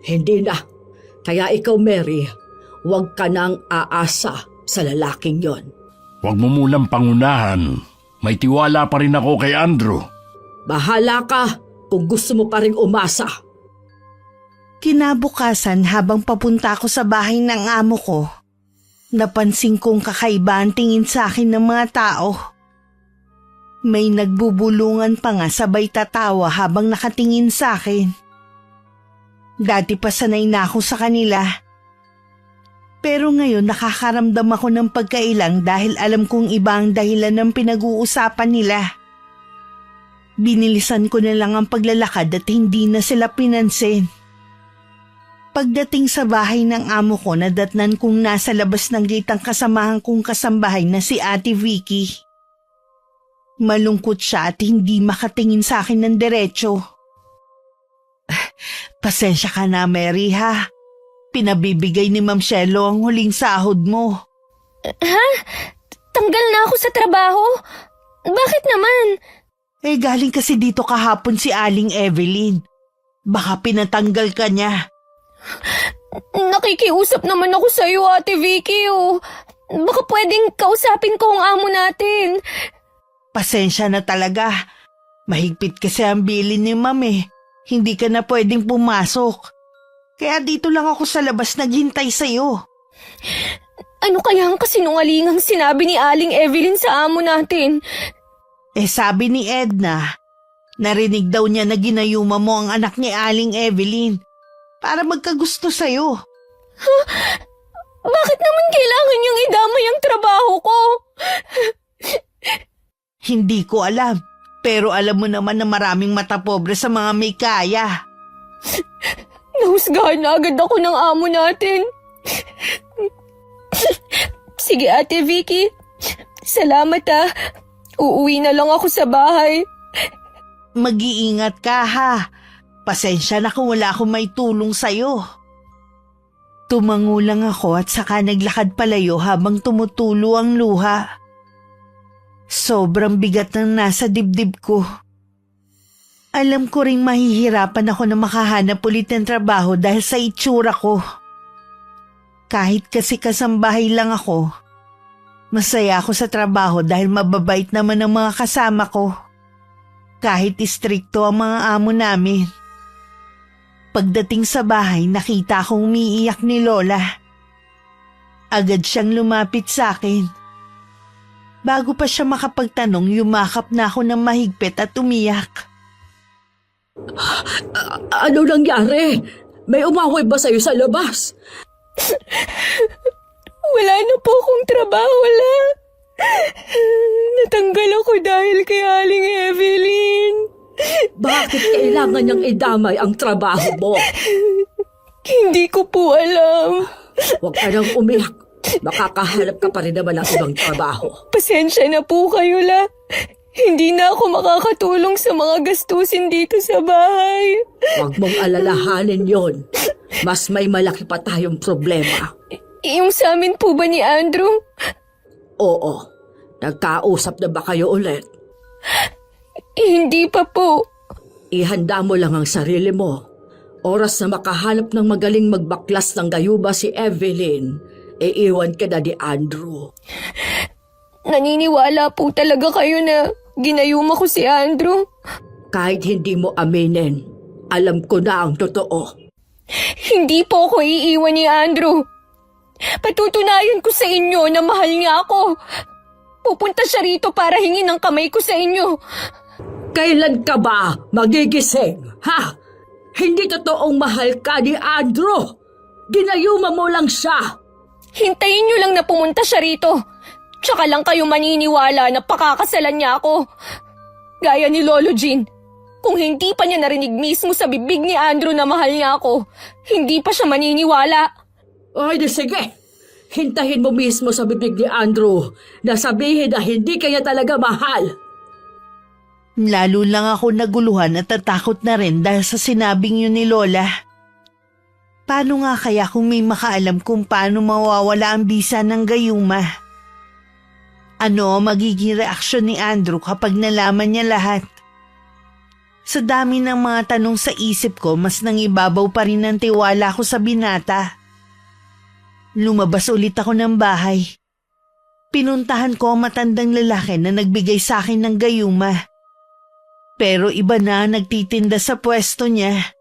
Hindi na. Kaya ikaw, Mary, huwag ka nang aasa sa lalaking yon. Huwag mo munang pangunahan. May tiwala pa rin ako kay Andrew. Bahala ka kung gusto mo pa rin umasa. Kinabukasan habang papunta ako sa bahay ng amo ko, napansin kong kakaiba ang tingin sa akin ng mga tao. May nagbubulungan pa nga sabay tatawa habang nakatingin sa akin. Dati pa sanay na ako sa kanila. Pero ngayon nakakaramdam ako ng pagkailang dahil alam kong iba ang dahilan ng pinag-uusapan nila. Binilisan ko na lang ang paglalakad at hindi na sila pinansin. Pagdating sa bahay ng amo ko, nadatnan kong nasa labas ng gate ang kasamahan kong kasambahay na si Ate Vicky. Malungkot siya at hindi makatingin sa akin ng diretso. Pasensya ka na, Mary, ha? Pinabibigay ni Ma'am Shelo ang huling sahod mo. Ha? Tanggal na ako sa trabaho? Bakit naman? Galing kasi dito kahapon si Aling Evelyn. Baka pinatanggal ka niya. Nakikiusap naman ako sa'yo, Ate Vicky, oh. Baka pwedeng kausapin ko ang amo natin. Pasensya na talaga. Mahigpit kasi ang bilin ni Ma'am eh. Hindi ka na pwedeng pumasok. Kaya dito lang ako sa labas naghintay sa'yo. Ano kaya ang kasinungalingang sinabi ni Aling Evelyn sa amo natin? Sabi ni Edna, narinig daw niya na ginayuma mo ang anak ni Aling Evelyn para magkagusto sa'yo. Huh? Bakit naman kailangan niyang idamay ang trabaho ko? Hindi ko alam, pero alam mo naman na maraming mata pobre sa mga may kaya. Nahusgahan na agad ako ng amo natin. Sige, Ate Vicky. Salamat, ah. Uuwi na lang ako sa bahay. Mag-iingat ka, ha. Pasensya na kung wala akong may tulong sa'yo. Tumango lang ako at saka naglakad palayo habang tumutulo ang luha. Sobrang bigat ng nasa dibdib ko. Alam ko ring mahihirapan ako na makahanap ulit ng trabaho dahil sa itsura ko. Kahit kasi kasambahay lang ako, masaya ako sa trabaho dahil mababait naman ang mga kasama ko. Kahit istrikto ang mga amo namin. Pagdating sa bahay, nakita kong umiiyak ni Lola. Agad siyang lumapit sa akin. Bago pa siya makapagtanong, yumakap na ako ng mahigpit at umiyak. Ano nangyari? May umaway ba sa'yo sa labas? Wala na po akong trabaho, wala. Natanggal ako dahil kay Aling Evelyn. Bakit kailangan niyang idamay ang trabaho mo? Hindi ko po alam. Huwag ka nang umiyak. Makakahanap ka pa rin naman ng ibang trabaho. Pasensya na po kayo, la. Hindi na ako makakatulong sa mga gastusin dito sa bahay. Huwag mong alalahanin yon. Mas may malaki pa tayong problema. Yung sa amin po ba ni Andrew? Oo. Nagkausap na ba kayo ulit? Hindi pa po. Ihanda mo lang ang sarili mo. Oras na makahanap ng magaling magbaklas ng gayuba si Evelyn, iiwan ka na ni Andrew. Naniniwala po talaga kayo na ginayuma ko si Andrew? Kahit hindi mo aminin, alam ko na ang totoo. Hindi po ako iiwan ni Andrew. Patutunayan ko sa inyo na mahal niya ako. Pupunta siya rito para hingin ang kamay ko sa inyo. Kailan ka ba magigising, ha? Hindi totoong mahal ka ni Andrew. Ginayuma mo lang siya. Hintayin niyo lang na pumunta siya rito. Tsaka lang kayo maniniwala na pakakasalan niya ako. Gaya ni Lolo Jean. Kung hindi pa niya narinig mismo sa bibig ni Andrew na mahal niya ako, hindi pa siya maniniwala. Ay, di sige. Hintahin mo mismo sa bibig ni Andrew na sabihin na hindi kanya talaga mahal. Lalo lang ako naguluhan at natakot na rin dahil sa sinabing yun ni Lola. Paano nga kaya kung may makaalam kung paano mawawala ang bisa ng gayuma? Ano ang magiging reaksyon ni Andrew kapag nalaman niya lahat? Sa dami ng mga tanong sa isip ko, mas nangibabaw pa rin ang tiwala ko sa binata. Lumabas ulit ako ng bahay. Pinuntahan ko ang matandang lalaki na nagbigay sa akin ng gayuma. Pero iba na ang nagtitinda sa pwesto niya.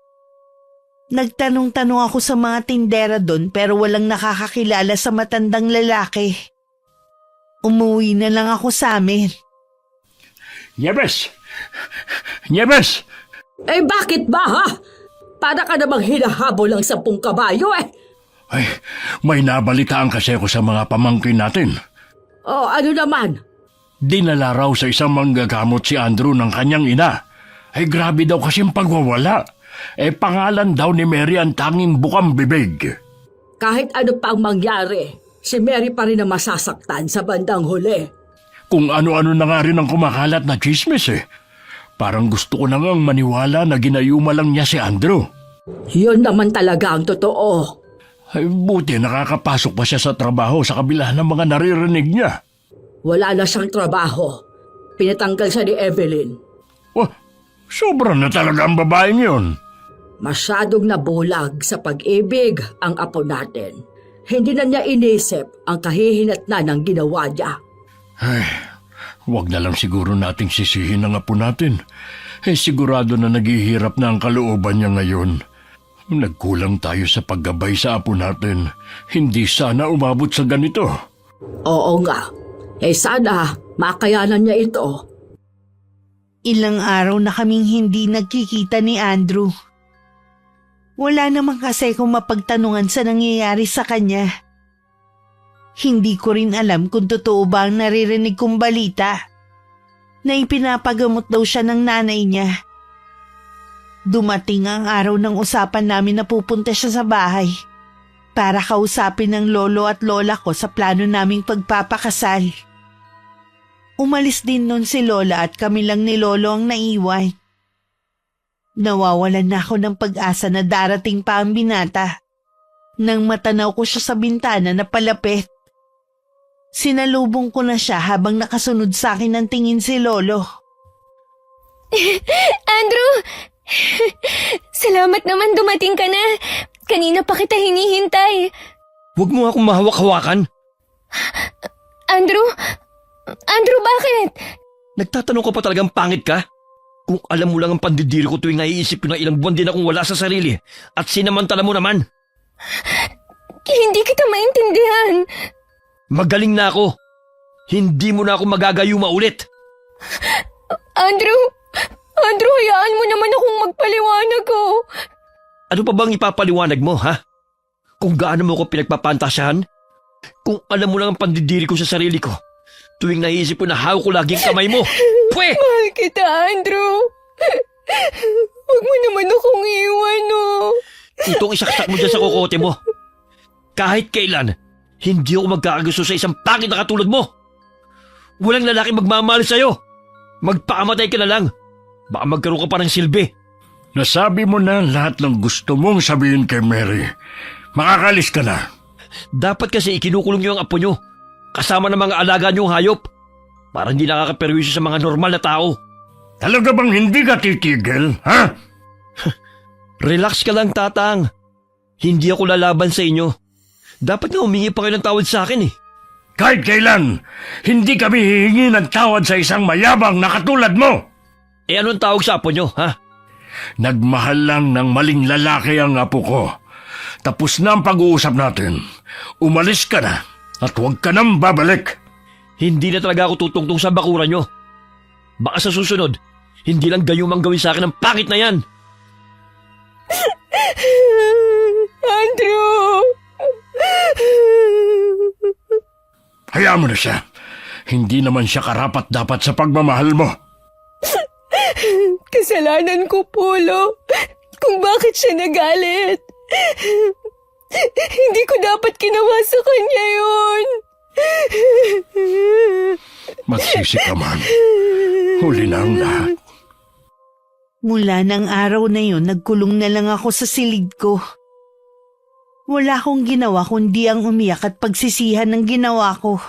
Nagtanong-tanong ako sa mga tindera doon pero walang nakakakilala sa matandang lalaki. Umuwi na lang ako sa amin. Nieves! Nieves! Eh bakit ba ha? Para ka namang hinahabol ng 10 kabayo eh. Ay, may nabalitaan kasi ako sa mga pamangkin natin. O ano naman? Dinala raw sa isang manggagamot si Andrew ng kanyang ina. Ay grabe daw kasi ang pagwawala. Pangalan daw ni Mary ang tanging bukang bibig. Kahit ano pa ang mangyari, si Mary pa rin ang masasaktan sa bandang huli. Kung ano-ano na nga rin ang kumakalat na chismis eh. Parang gusto ko na ngang maniwala na ginayuma lang niya si Andrew. Yun naman talaga ang totoo. Ay buti nakakapasok pa siya sa trabaho sa kabila ng mga naririnig niya. Wala na siyang trabaho. Pinatanggal siya ni Evelyn. Oh, sobra na talaga ang babaeng yun. Masyadong nabulag sa pag-ibig ang apo natin. Hindi na niya inisip ang kahihinatnan ng ginawa niya. Ay, wag na lang siguro nating sisihin ang apo natin. Sigurado na naghihirap na ang kalooban niya ngayon. Nagkulang tayo sa paggabay sa apo natin. Hindi sana umabot sa ganito. Oo nga. Sana makayanan niya ito. Ilang araw na kaming hindi nagkikita ni Andrew. Wala naman kasi kung mapagtanungan sa nangyayari sa kanya. Hindi ko rin alam kung totoo ba ang naririnig kong balita na ipinapagamot daw siya ng nanay niya. Dumating ang araw ng usapan namin na pupunta siya sa bahay para kausapin ng lolo at lola ko sa plano naming pagpapakasal. Umalis din nun si lola at kami lang ni lolo ang naiwan. Nawawalan na ako ng pag-asa na darating pa ang binata. Nang matanaw ko siya sa bintana na palapit. Sinalubong ko na siya habang nakasunod sa akin ng tingin si lolo. Andrew! Salamat naman dumating ka na. Kanina pa kita hinihintay. Huwag mo akong mahawak-hawakan. Andrew? Andrew, bakit? Nagtatanong ka pa talagang pangit ka? Kung alam mo lang ang pandidiri ko tuwing naiisip ko na ilang buwan din akong wala sa sarili at sinamantala mo naman. Hindi kita maintindihan. Magaling na ako. Hindi mo na ako magagayuma ulit. Andrew, hayaan mo naman akong magpaliwanag ko. Ano pa bang ipapaliwanag mo, ha? Kung gaano mo ko pinagpapantasyahan? Kung alam mo lang ang pandidiri ko sa sarili ko, tuwing naiisip ko na hawak ko laging kamay mo. Pwe! Mahal kita, Andrew. Huwag mo naman akong iwan, oh. Itong isaksak mo dyan sa kokote mo. Kahit kailan, hindi ako magkakagusto sa isang pangit na katulad mo. Walang lalaki magmamahal sa'yo. Magpakamatay ka na lang. Baka magkaroon ka pa ng silbi. Nasabi mo na lahat ng gusto mong sabihin kay Mary. Makakalis ka na. Dapat kasi ikinukulong niyo ang apo niyo, kasama ng mga alaga niyong hayop, para hindi nakakaperwisyo sa mga normal na tao. Talaga bang hindi ka titigil, ha? Relax ka lang, Tatang. Hindi ako lalaban sa inyo. Dapat nga humingi pa kayo ng tawad sa akin eh. Kahit kailan, hindi kami hihingi ng tawad sa isang mayabang na katulad mo. Anong tawag sa apo niyo, ha? Nagmahal lang ng maling lalaki ang apo ko. Tapos na ang pag-uusap natin. Umalis ka na at huwag ka nang babalik. Hindi na talaga ako tutungtong sa bakuran niyo. Baka sa susunod, hindi lang gayumang gawin sa akin ang pangit na yan. Andrew! Hayaan mo na siya. Hindi naman siya karapat-dapat sa pagmamahal mo. Kasalanan ko, Polo. Kung bakit siya nagalit. Hindi ko dapat ginawa sa kanya yun. Magsisi ka man. Huli na ang lahat. Mula ng araw na yun, nagkulong na lang ako sa silid ko. Wala akong ginawa kundi ang umiyak at pagsisihan ng ginawa ko.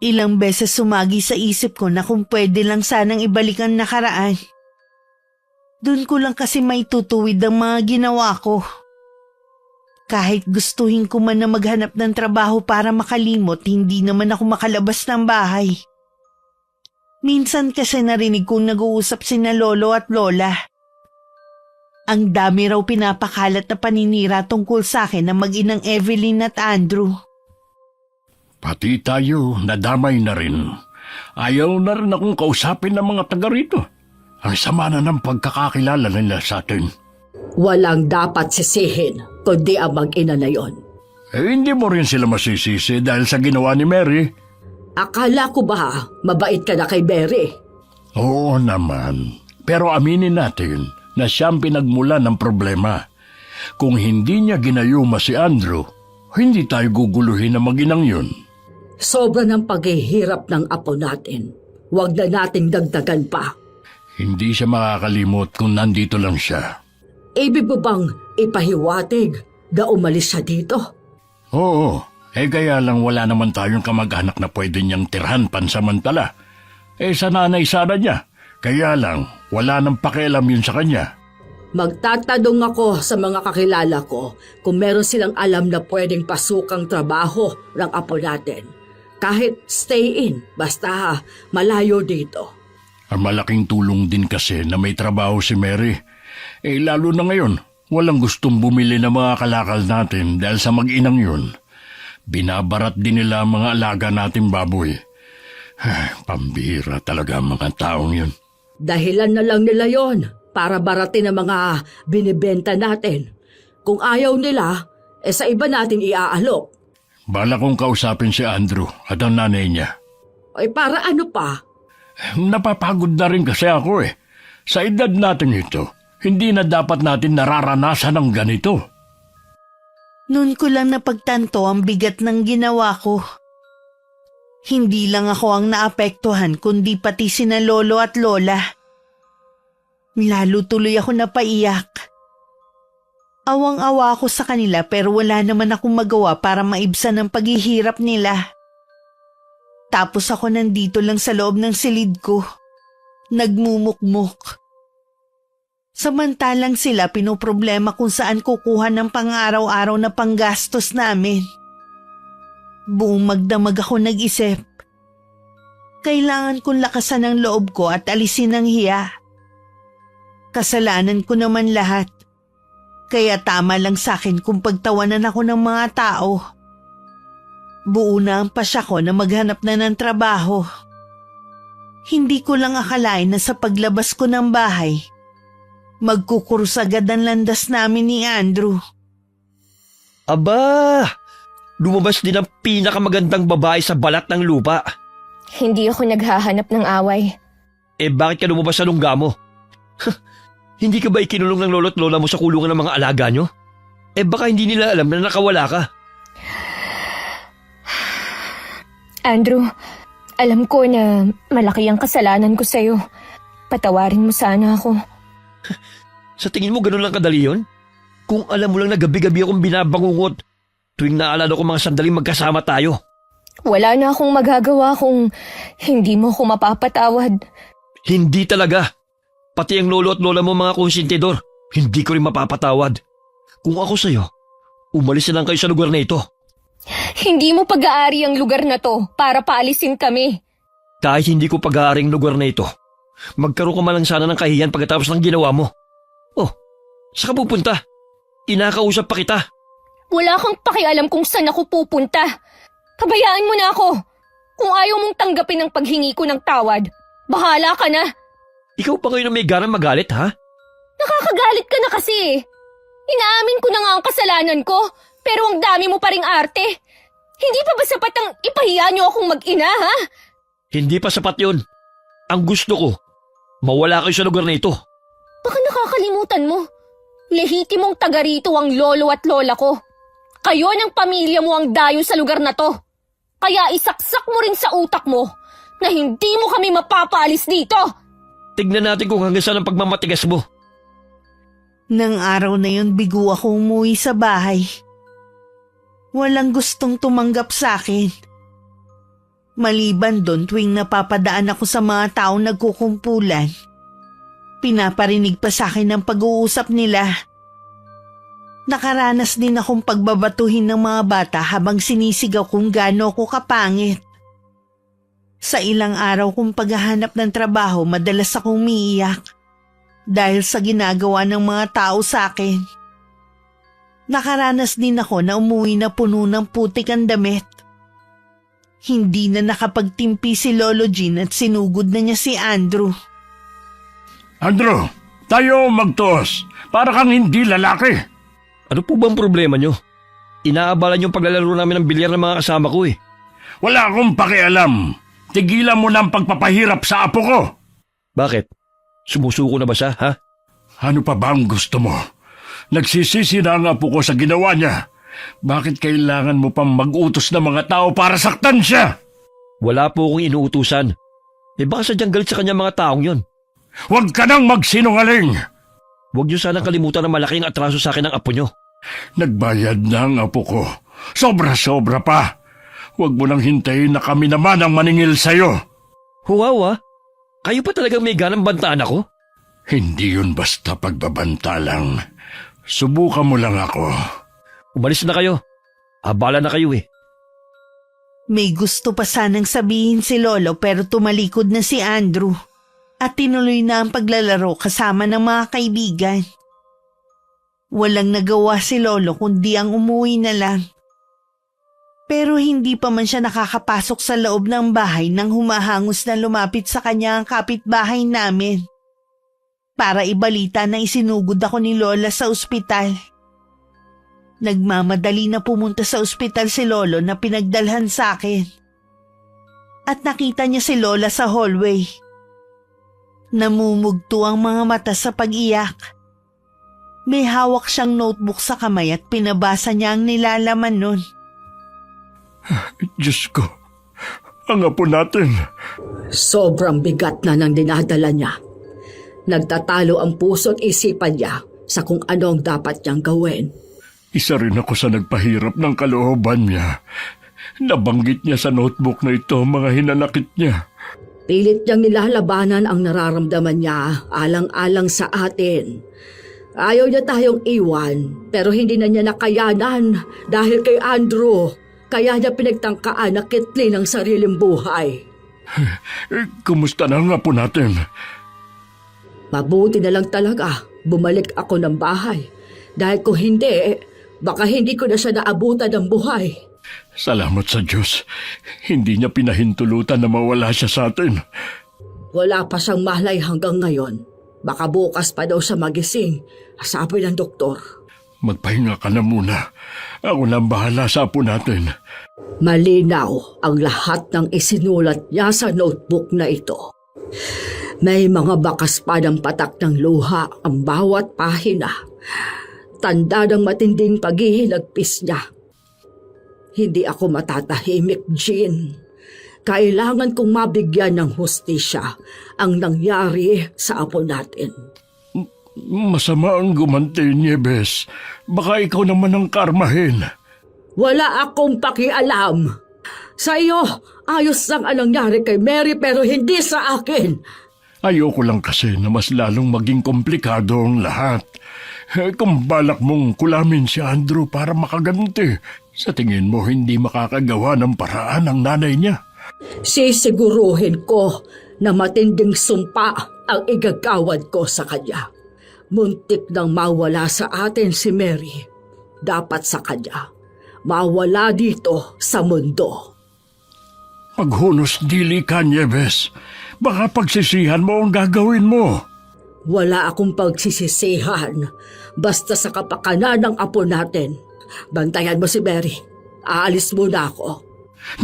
Ilang beses sumagi sa isip ko na kung pwede lang sanang ibalik ang nakaraan. Doon ko lang kasi may tutuwid ang mga ginawa ko. Kahit gustuhin ko man na maghanap ng trabaho para makalimot, hindi naman ako makalabas ng bahay. Minsan kasi narinig kong nag-uusap sina lolo at lola. Ang dami raw pinapakalat na paninira tungkol sa akin ng mag-inang Evelyn at Andrew. Pati tayo, nadamay na rin. Ayaw na rin akong kausapin ng mga taga rito. Ang sama na ng pagkakakilala nila sa atin. Walang dapat sisihin, kundi ang mag-ina na yon. Hindi mo rin sila masisisi dahil sa ginawa ni Mary. Akala ko ba mabait ka na kay Mary? Oo naman. Pero aminin natin na siyang pinagmula ng problema. Kung hindi niya ginayuma si Andrew, hindi tayo guguluhin na mag-inang yun. Sobra ng paghihirap ng apo natin. Huwag na nating dagdagan pa. Hindi siya makakalimot kung nandito lang siya. Ibig mo bang ipahiwatig na umalis siya dito? Oo, kaya lang wala naman tayong kamag-anak na pwede niyang tirhan pansamantala. Sa nanay sana niya, kaya lang wala nang pakialam yun sa kanya. Magtatanong ako sa mga kakilala ko kung meron silang alam na pwedeng pasukang trabaho ng apo natin. Kahit stay in, basta malayo dito. Ang malaking tulong din kasi na may trabaho si Mary. Lalo na ngayon, walang gustong bumili ng mga kalakal natin dahil sa mag-inang yun. Binabarat din nila ang mga alaga nating baboy. Pambihira talaga ang mga taong yun. Dahilan na lang nila yon para baratin ang mga binibenta natin. Kung ayaw nila, sa iba natin iaalok. Bala kong kausapin si Andrew at ang nanay niya. Para ano pa? Napapagod na rin kasi ako. Sa edad natin ito, hindi na dapat natin nararanasan ng ganito. Noon ko lang napagtanto ang bigat ng ginawa ko. Hindi lang ako ang naapektuhan kundi pati sina lolo at lola. Lalo tuloy ako napaiyak. Awang-awa ako sa kanila pero wala naman akong magawa para maibsan ang paghihirap nila. Tapos ako nandito lang sa loob ng silid ko. Nagmumukmuk. Samantalang sila pinoproblema kung saan kukuha ng pang-araw-araw na panggastos namin. Buong magdamag ako nag-isip. Kailangan kong lakasan ang loob ko at alisin ang hiya. Kasalanan ko naman lahat. Kaya tama lang sa akin kung pagtawanan ako ng mga tao. Buo na ang pasya ko na maghanap na ng trabaho. Hindi ko lang akalain na sa paglabas ko ng bahay, magkukurus agad ang landas namin ni Andrew. Aba! Lumabas din ang pinakamagandang babae sa balat ng lupa. Hindi ako naghahanap ng away. Bakit ka lumabas sa lungga mo? Hindi ka ba ikinulong ng lolo at lola mo sa kulungan ng mga alaga nyo? Baka hindi nila alam na nakawala ka. Andrew, alam ko na malaki ang kasalanan ko sa'yo. Patawarin mo sana ako. Sa tingin mo ganun lang kadali yun? Kung alam mo lang na gabi-gabi akong binabangungot tuwing naalala ko mga sandaling magkasama tayo. Wala na akong magagawa kung hindi mo ako mapapatawad. Hindi talaga. Pati ang lolo at lola mo mga konsentidor, hindi ko rin mapapatawad. Kung ako sa'yo, umalis na lang kayo sa lugar na ito. Hindi mo pag-aari ang lugar na to para paalisin kami. Kahit hindi ko pag-aaring lugar na ito, magkaroon ka man lang sana ng kahiyan pagkatapos ng ginawa mo. Oh, saan ka pupunta? Inakausap pa kita. Wala kang pakialam kung saan ako pupunta. Kabayaan mo na ako. Kung ayaw mong tanggapin ang paghingi ko ng tawad, bahala ka na. Ikaw pa ngayon na may ganang magalit, ha? Nakakagalit ka na kasi eh. Inaamin ko na nga ang kasalanan ko, pero ang dami mo pa ring arte. Hindi pa ba sapat ang ipahiya niyo akong mag-ina, ha? Hindi pa sapat yun. Ang gusto ko, mawala kayo sa lugar na ito. Baka nakakalimutan mo. Lehitimong taga rito ang lolo at lola ko. Kayo ng pamilya mo ang dayo sa lugar na to. Kaya isaksak mo rin sa utak mo na hindi mo kami mapapaalis dito. Tignan natin kung hanggang saan ang pagmamatigas mo. Nang araw na yun, bigo ako umuwi sa bahay. Walang gustong tumanggap sa akin. Maliban doon tuwing napapadaan ako sa mga taong nagkukumpulan, Pinaparinig pa sa akin ang pag-uusap nila. Nakaranas din akong pagbabatuhin ng mga bata habang sinisigaw kung gaano ako kapangit. Sa ilang araw kong paghahanap ng trabaho, madalas akong umiiyak dahil sa ginagawa ng mga tao sa akin. Nakaranas din ako na umuwi na puno ng putik ang damit. Hindi na nakapagtimpi si Lolo Jean at sinugod na niya si Andrew. Andrew, tayo magtuos. Para kang hindi lalaki. Ano po bang problema nyo? Inaabalan yung paglalaro namin ng bilyar ng mga kasama ko eh. Wala akong pakialam. Tigilan mo na ang pagpapahirap sa apo ko. Bakit? Sumusuko na ba siya, ha? Ano pa ba ang gusto mo? Nagsisisi na ang apo ko sa ginawa niya. Bakit kailangan mo pang mag-utos ng mga tao para saktan siya? Wala po akong inuutusan. Baka sadyang galit sa kanya mga taong yon. Huwag ka nang magsinungaling! Huwag niyo sanang kalimutan na malaking atraso sa akin ng apo niyo. Nagbayad na ang apo ko. Sobra-sobra pa. Huwag mo nang hintayin na kami naman ang maningil sa'yo. Huwawa, kayo pa talagang may ganang bantaan ako? Hindi yun basta pagbabanta lang. Subukan mo lang ako. Umalis na kayo. Abala na kayo eh. May gusto pa sanang sabihin si Lolo pero tumalikod na si Andrew at tinuloy na ang paglalaro kasama ng mga kaibigan. Walang nagawa si Lolo kundi ang umuwi na lang. Pero hindi pa man siya nakakapasok sa loob ng bahay nang humahangos na lumapit sa kanya ang kapitbahay namin. Para ibalita na isinugod ako ni Lola sa ospital. Nagmamadali na pumunta sa ospital si Lolo na pinagdalhan sa akin. At nakita niya si Lola sa hallway. Namumugto ang mga mata sa pag-iyak. May hawak siyang notebook sa kamay at pinabasa niya ang nilalaman nun. Diyos ko, ang apo natin. Sobrang bigat na ng dinadala niya. Nagtatalo ang puso at isipan niya sa kung ano ang dapat niyang gawin. Isa rin ako sa nagpahirap ng kalooban niya. Nabanggit niya sa notebook na ito ang mga hinanakit niya. Pilit niyang nilalabanan ang nararamdaman niya alang-alang sa atin. Ayaw niya tayong iwan pero hindi na niya nakayanan dahil kay Andrew. Kaya niya pinagtangkaan na kitlin ang sariling buhay. Kumusta na ang apo natin? Mabuti na lang talaga bumalik ako ng bahay. Dahil kung hindi, baka hindi ko na siya naabutan ng buhay. Salamat sa Diyos. Hindi niya pinahintulutan na mawala siya sa atin. Wala pa siyang malay hanggang ngayon. Baka bukas pa daw siya magising, sabi ng doktor. Magpahinga ka na muna. Ako na ang bahala sa apo natin. Malinaw ang lahat ng isinulat niya sa notebook na ito. May mga bakas pa ng patak ng luha ang bawat pahina. Tanda ng matinding paghihilagpis niya. Hindi ako matatahimik, Jean. Kailangan kong mabigyan ng hustisya ang nangyari sa apo natin. Masama ang gumanti, Nieves. Baka ikaw naman ang karmahin. Wala akong pakialam. Sa iyo, ayos lang ang nangyari kay Mary pero hindi sa akin. Ayoko lang kasi na mas lalong maging komplikado ang lahat. Kung balak mong kulamin si Andrew para makaganti, sa tingin mo hindi makakagawa ng paraan ang nanay niya? Sisiguruhin ko na matinding sumpa ang igagawad ko sa kanya. Muntik nang mawala sa atin si Mary. Dapat sa kanya. Mawala dito sa mundo. Maghunos dili ka, Nieves. Baka pagsisihan mo ang gagawin mo. Wala akong pagsisisihan. Basta sa kapakanan ng apo natin. Bantayan mo si Mary. Aalis muna ako.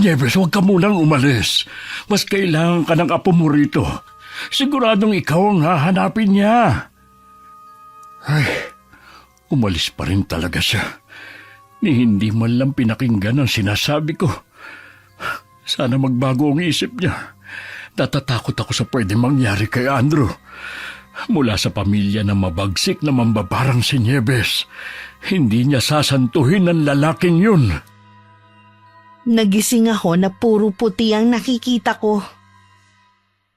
Nieves, huwag ka munang umalis. Mas kailangan ka ng apo mo rito. Siguradong ikaw ang hahanapin niya. Ay, umalis pa rin talaga siya. Ni hindi man lang pinakinggan ang sinasabi ko. Sana magbago ang isip niya. Natatakot ako sa pwede mangyari kay Andrew. Mula sa pamilya na mabagsik na mambabarang si Nieves, hindi niya sasantuhin ang lalaking yun. Nagising ako na puro puti ang nakikita ko.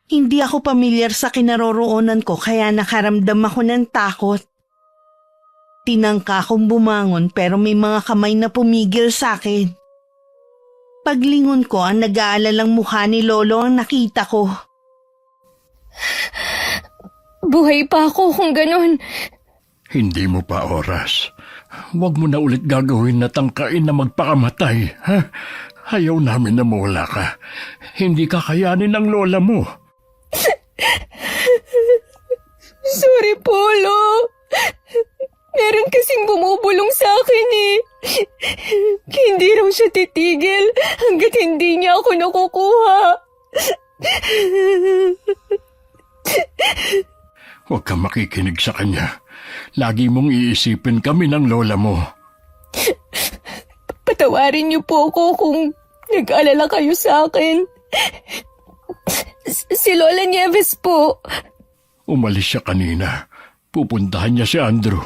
Hindi ako pamilyar sa kinaroroonan ko kaya nakaramdam ako ng takot. Tinangka akong bumangon pero may mga kamay na pumigil sa akin. Paglingon ko, ang nag-aalalang mukha ni Lolo ang nakita ko. Buhay pa ako kung ganun. Hindi mo pa oras. Huwag mo na ulit gagawin na tangkain na magpakamatay, ha? Ayaw namin na mawala ka. Hindi kakayanin ng lola mo. Sorry po, Lo. Meron kasing bumubulong sa akin eh. Hindi raw siya titigil hanggat hindi niya ako nakukuha. Huwag kang makikinig sa kanya. Lagi mong iisipin kami ng lola mo. Patawarin niyo po ako kung nag-alala kayo sa akin. Si Lola Nieves po. Umalis siya kanina. Pupuntahan niya si Andrew.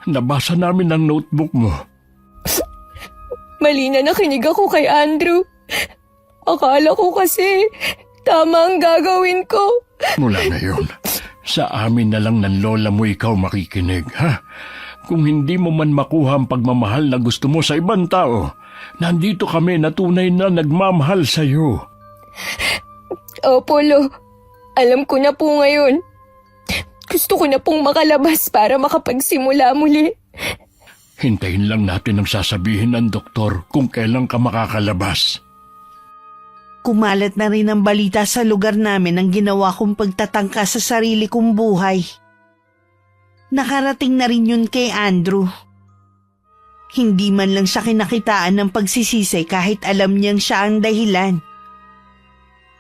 Nabasa namin ang notebook mo. Mali na nakinig ako kay Andrew. Akala ko kasi tama ang gagawin ko. Mula ngayon, sa amin na lang ng lola mo ikaw makikinig, ha? Kung hindi mo man makuha ang pagmamahal na gusto mo sa ibang tao, nandito kami na tunay na nagmamahal sa iyo. Opo, Lo. Alam ko na po ngayon. Gusto ko na pong makalabas para makapagsimula muli. Hintayin lang natin ang sasabihin ng doktor kung kailan ka makakalabas. Kumalat na rin ang balita sa lugar namin ang ginawa kong pagtatangka sa sarili kong buhay. Nakarating na rin yun kay Andrew. Hindi man lang siya kinakitaan ng pagsisisi kahit alam niyang siya ang dahilan.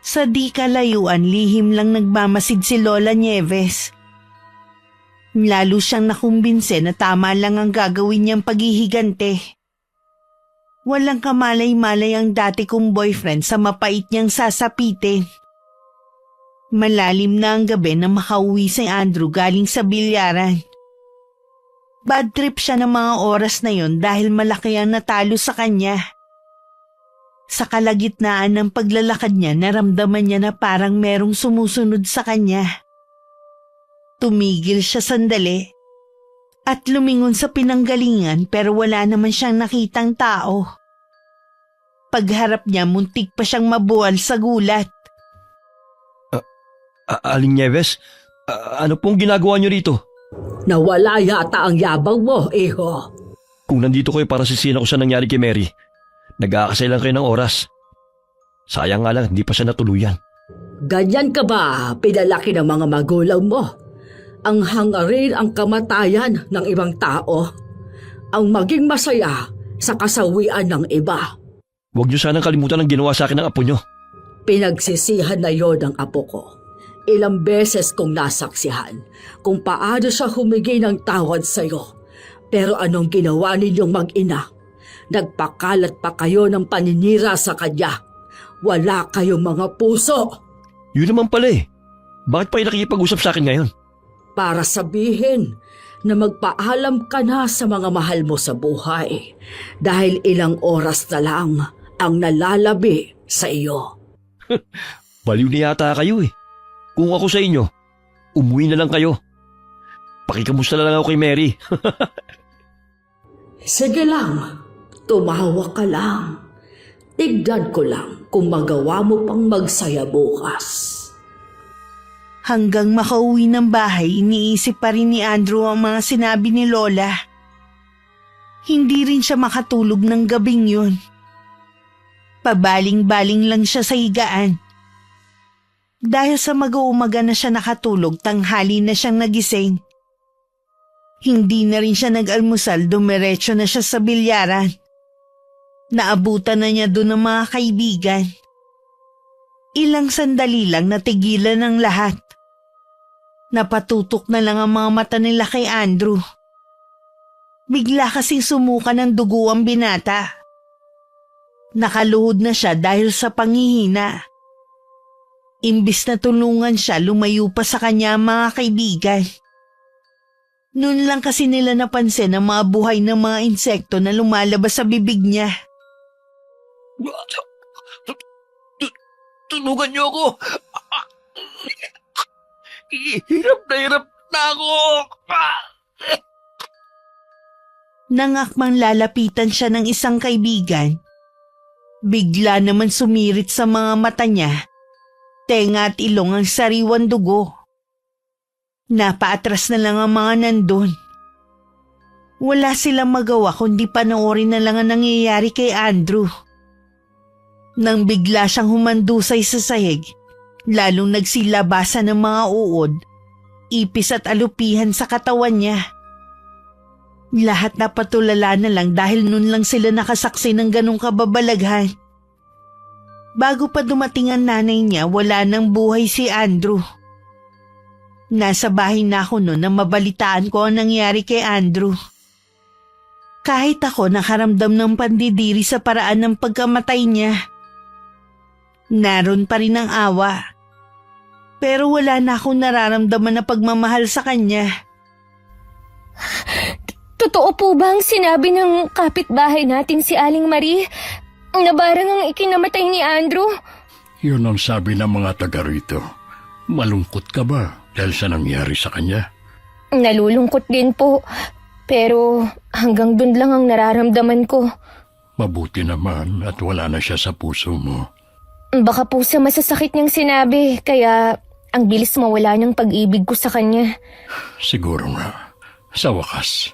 Sa di kalayuan, lihim lang nagmamasid si Lola Nieves. Lalo siyang nakumbinse na tama lang ang gagawin niyang paghihigante. Walang kamalay-malay ang dati kong boyfriend sa mapait niyang sasapitin. Malalim na ang gabi na makauwi si Andrew galing sa bilyaran. Bad trip siya ng mga oras na yon dahil malaki ang natalo sa kanya. Sa kalagitnaan ng paglalakad niya, naramdaman niya na parang merong sumusunod sa kanya. Tumigil siya sandali at lumingon sa pinanggalingan pero wala naman siyang nakitang tao. Pagharap niya, muntik pa siyang mabuwal sa gulat. Aling Nieves, ano pong ginagawa niyo rito? Nawala yata ang yabang mo, iho. Kung nandito kayo para sisihin ako sa nangyari kay Mary, nag-aakasay lang kayo ng oras. Sayang nga lang, hindi pa siya natuluyan. Ganyan ka ba pinalaki ng mga magulang mo? Ang hangarin ang kamatayan ng ibang tao, ang maging masaya sa kasawian ng iba. Huwag niyo sanang kalimutan ang ginawa sa akin ng apo niyo. Pinagsisihan na yon ng apo ko. Ilang beses kong nasaksihan kung paano siya humingi ng tawad sa'yo. Pero anong ginawa ninyong mag-ina? Nagpakalat pa kayo ng paninira sa kanya. Wala kayong mga puso. Yun naman pala eh. Bakit pa kayo nakikipag-usap sa akin ngayon? Para sabihin na magpaalam ka na sa mga mahal mo sa buhay dahil ilang oras na lang ang nalalabi sa iyo. Baliw na yata kayo eh. Kung ako sa inyo, umuwi na lang kayo. Pakikamusta na lang ako kay Mary. Sige lang, tumawa ka lang. Tignan ko lang kung magawa mo pang magsaya bukas. Hanggang makauwi ng bahay, iniisip pa rin ni Andrew ang mga sinabi ni Lola. Hindi rin siya makatulog ng gabing yun. Pabaling-baling lang siya sa higaan. Dahil sa mag-uumaga na siya nakatulog, tanghali na siyang nagising. Hindi na rin siya nag-almusal, dumiretso na siya sa bilyaran. Naabutan na niya doon ng mga kaibigan. Ilang sandali lang natigilan ng lahat. Napatutok na lang ang mga mata nila kay Andrew. Bigla kasing sumuka ng dugo ang binata. Nakaluhod na siya dahil sa panghihina. Imbis na tulungan siya, lumayo pa sa kanya ang mga kaibigan. Noon lang kasi nila napansin ang mga buhay ng mga insekto na lumalabas sa bibig niya. Tulungan niyo ako! Hirap na ako. Nang akmang lalapitan siya ng isang kaibigan, bigla naman sumirit sa mga mata niya, tenga at ilong ang sariwan dugo. Napaatras na lang ang mga nandun. Wala silang magawa kundi panoorin na lang ang nangyayari kay Andrew. Nang bigla siyang humandusay sa sahig, lalong nagsilabasan ng mga uod, ipis at alupihan sa katawan niya. Lahat na patulala na lang dahil nun lang sila nakasaksi ng ganong kababalaghan. Bago pa dumating ang nanay niya, wala nang buhay si Andrew. Nasa bahay na ako noon nang mabalitaan ko ang nangyari kay Andrew. Kahit ako nakaramdam ng pandidiri sa paraan ng pagkamatay niya. Naroon pa rin ang awa. Pero wala na akong nararamdaman na pagmamahal sa kanya. Totoo po ba ang sinabi ng kapitbahay natin si Aling Marie na barang ang ikinamatay ni Andrew? Yun ang sabi ng mga taga rito. Malungkot ka ba dahil sa nangyari sa kanya? Nalulungkot din po. Pero hanggang dun lang ang nararamdaman ko. Mabuti naman at wala na siya sa puso mo. Baka po sa masasakit niyang sinabi, kaya ang bilis mawala ng pag-ibig ko sa kanya. Siguro nga. Sa wakas,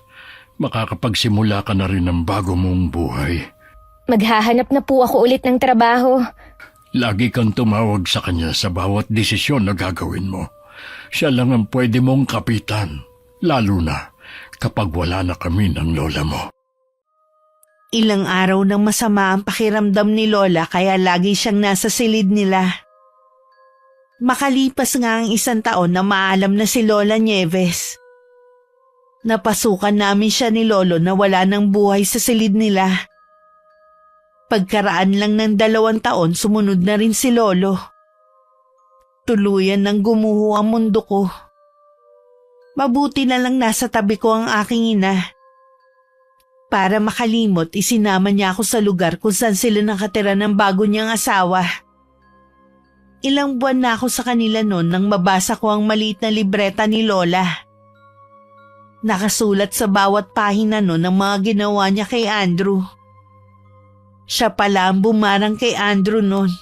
makakapagsimula ka na rin ng bago mong buhay. Maghahanap na po ako ulit ng trabaho. Lagi kang tumawag sa kanya sa bawat desisyon na gagawin mo. Siya lang ang pwede mong kapitan, lalo na kapag wala na kami ng lola mo. Ilang araw nang masama ang pakiramdam ni Lola kaya lagi siyang nasa silid nila. Makalipas nga ang 1 taon na maalam na si Lola Nieves. Napasukan namin siya ni Lolo na wala ng buhay sa silid nila. Pagkaraan lang ng 2 taon, sumunod na rin si Lolo. Tuluyan nang gumuho ang mundo ko. Mabuti na lang nasa tabi ko ang aking ina. Para makalimot, isinama niya ako sa lugar kung saan sila nakatira ng bago niyang asawa. Ilang buwan na ako sa kanila noon nang mabasa ko ang maliit na libreta ni Lola. Nakasulat sa bawat pahina noon ang mga ginawa niya kay Andrew. Siya pala ang bumarang kay Andrew noon.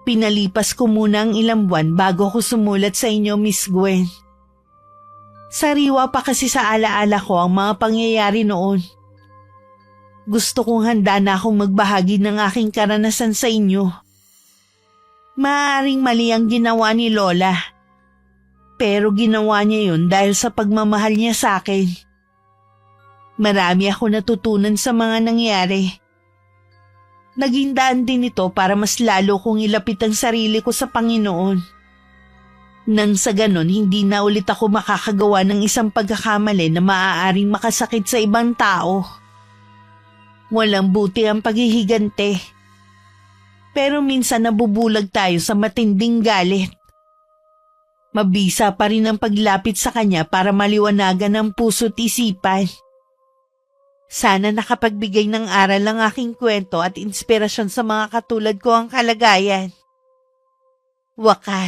Pinalipas ko muna ang ilang buwan bago ko sumulat sa inyo, Miss Gwen. Sariwa pa kasi sa alaala ko ang mga pangyayari noon. Gusto kong handa na akong magbahagi ng aking karanasan sa inyo. Maaaring mali ang ginawa ni Lola. Pero ginawa niya yun dahil sa pagmamahal niya sa akin. Marami ako natutunan sa mga nangyari. Naging daan din ito para mas lalo kong ilapit ang sarili ko sa Panginoon. Nang sa ganon, hindi na ulit ako makakagawa ng isang pagkakamali na maaaring makasakit sa ibang tao. Walang buti ang paghihigante. Pero minsan nabubulag tayo sa matinding galit. Mabisa pa rin ang paglapit sa kanya para maliwanagan ang puso't isipan. Sana nakapagbigay ng aral ang aking kwento at inspirasyon sa mga katulad ko ang kalagayan. Wakas.